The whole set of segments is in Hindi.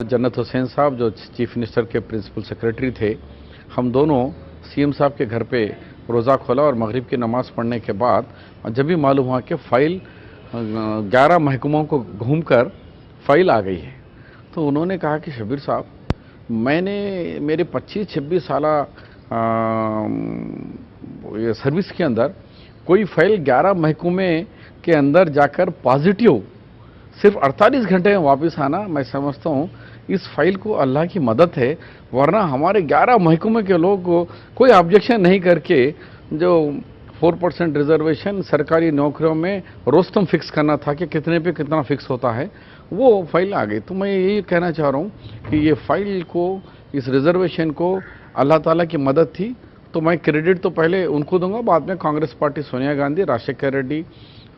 जन्नत हुसैन साहब जो चीफ मिनिस्टर के प्रिंसिपल सेक्रेटरी थे, हम दोनों सीएम साहब के घर पे रोज़ा खोला और मगरिब की नमाज़ पढ़ने के बाद जब भी मालूम हुआ कि फ़ाइल 11 महकमों को घूमकर फ़ाइल आ गई है, तो उन्होंने कहा कि शबीर साहब, मैंने मेरे 25-26 साल ये सर्विस के अंदर कोई फ़ाइल 11 महकमे के अंदर जाकर पॉजिटिव सिर्फ 48 घंटे में वापस आना, मैं समझता हूँ इस फाइल को अल्लाह की मदद है। वरना हमारे 11 महकमे के लोग कोई ऑब्जेक्शन नहीं करके जो 4% रिजर्वेशन सरकारी नौकरियों में रोस्तम फिक्स करना था कि कितने पे कितना फिक्स होता है, वो फाइल आ गई। तो मैं यही कहना चाह रहा हूँ कि ये फाइल को, इस रिजर्वेशन को अल्लाह ताला की मदद थी। तो मैं क्रेडिट तो पहले उनको दूंगा, बाद में कांग्रेस पार्टी, सोनिया गांधी, राजशेखर रेड्डी,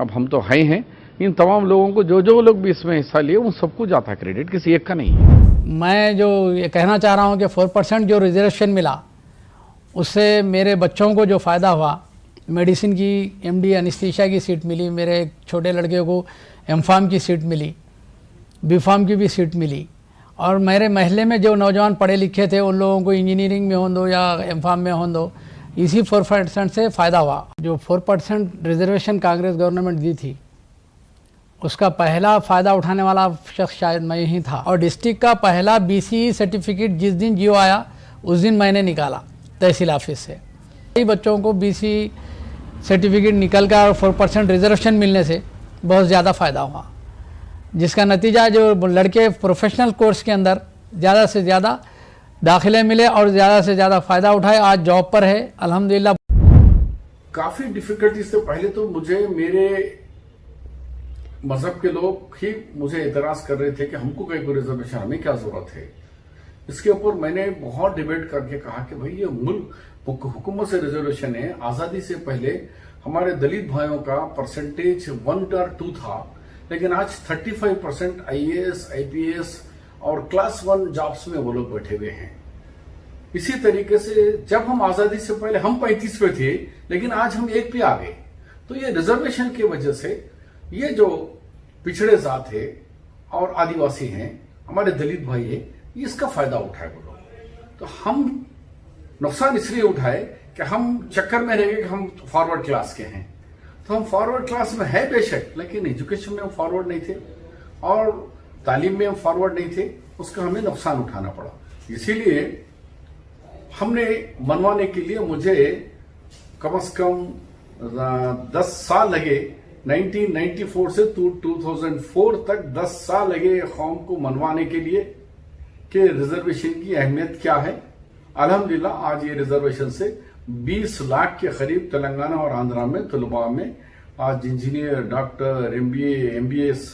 अब हम तो हैं, इन तमाम लोगों को, जो लोग भी इसमें हिस्सा लिए, उन सबको जाता है क्रेडिट, किसी एक का नहीं है। मैं जो ये कहना चाह रहा हूँ कि 4% जो रिजर्वेशन मिला, उससे मेरे बच्चों को जो फ़ायदा हुआ, मेडिसिन की एमडी एनेस्थीसिया की सीट मिली, मेरे एक छोटे लड़के को एमफार्म की सीट मिली, बीफार्म की भी सीट मिली, और मेरे महल्ले में जो नौजवान पढ़े लिखे थे उन लोगों को इंजीनियरिंग में हों दो या एमफार्म में हों दो, इसी 4% से फ़ायदा हुआ। जो 4% रिजर्वेशन कांग्रेस गवर्नमेंट दी थी, उसका पहला फ़ायदा उठाने वाला शख्स शायद मैं ही था। और डिस्ट्रिक्ट का पहला बीसी सर्टिफिकेट जिस दिन जियो आया उस दिन मैंने निकाला तहसील ऑफिस से। कई बच्चों को बीसी सर्टिफिकेट निकल कर और 4% रिजर्वेशन मिलने से बहुत ज़्यादा फ़ायदा हुआ, जिसका नतीजा जो लड़के प्रोफेशनल कोर्स के अंदर ज़्यादा से ज़्यादा दाखिले मिले और ज़्यादा से ज़्यादा फ़ायदा उठाए, आज जॉब पर है अल्हम्दुलिल्लाह। काफ़ी डिफ़िकल्टी से पहले तो मुझे मेरे मजहब के लोग ही मुझे एतराज कर रहे थे कि हमको कोई रिजर्वेशन, हमें क्या जरूरत है। इसके ऊपर मैंने बहुत डिबेट करके कहा कि भाई ये मुल्क हुकूमत से रिजर्वेशन है। आजादी से पहले हमारे दलित भाइयों का परसेंटेज 1 और 2 था, लेकिन आज 35% आईएएस, आईपीएस और क्लास 1 जॉब्स में वो लोग बैठे हुए हैं। इसी तरीके से जब हम आजादी से पहले हम 35 पे थे, लेकिन आज हम 1 पे आ गए। तो ये रिजर्वेशन की वजह से ये जो पिछड़े जात है और आदिवासी हैं, हमारे दलित भाई है, इसका फायदा उठाए वो लोग। तो हम नुकसान इसलिए उठाए कि हम चक्कर में रह गए कि हम फॉरवर्ड क्लास के हैं। तो हम फॉरवर्ड क्लास में है बेशक, लेकिन एजुकेशन में हम फॉरवर्ड नहीं थे और तालीम में हम फॉरवर्ड नहीं थे, उसका हमें नुकसान उठाना पड़ा। इसीलिए हमने मनवाने के लिए मुझे कम से कम 10 साल लगे। 1994 से 2004 तक 10 साल लगे कौम को मनवाने के लिए कि रिजर्वेशन की अहमियत क्या है। अल्हम्दुलिल्लाह आज ये रिजर्वेशन से 20 लाख के करीब तेलंगाना और आंध्रा में तलबा में आज इंजीनियर, डॉक्टर, एमबीए, एमबीएस,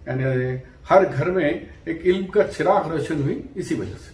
यानी हर घर में एक इल्म का चिराग रोशन हुई इसी वजह से।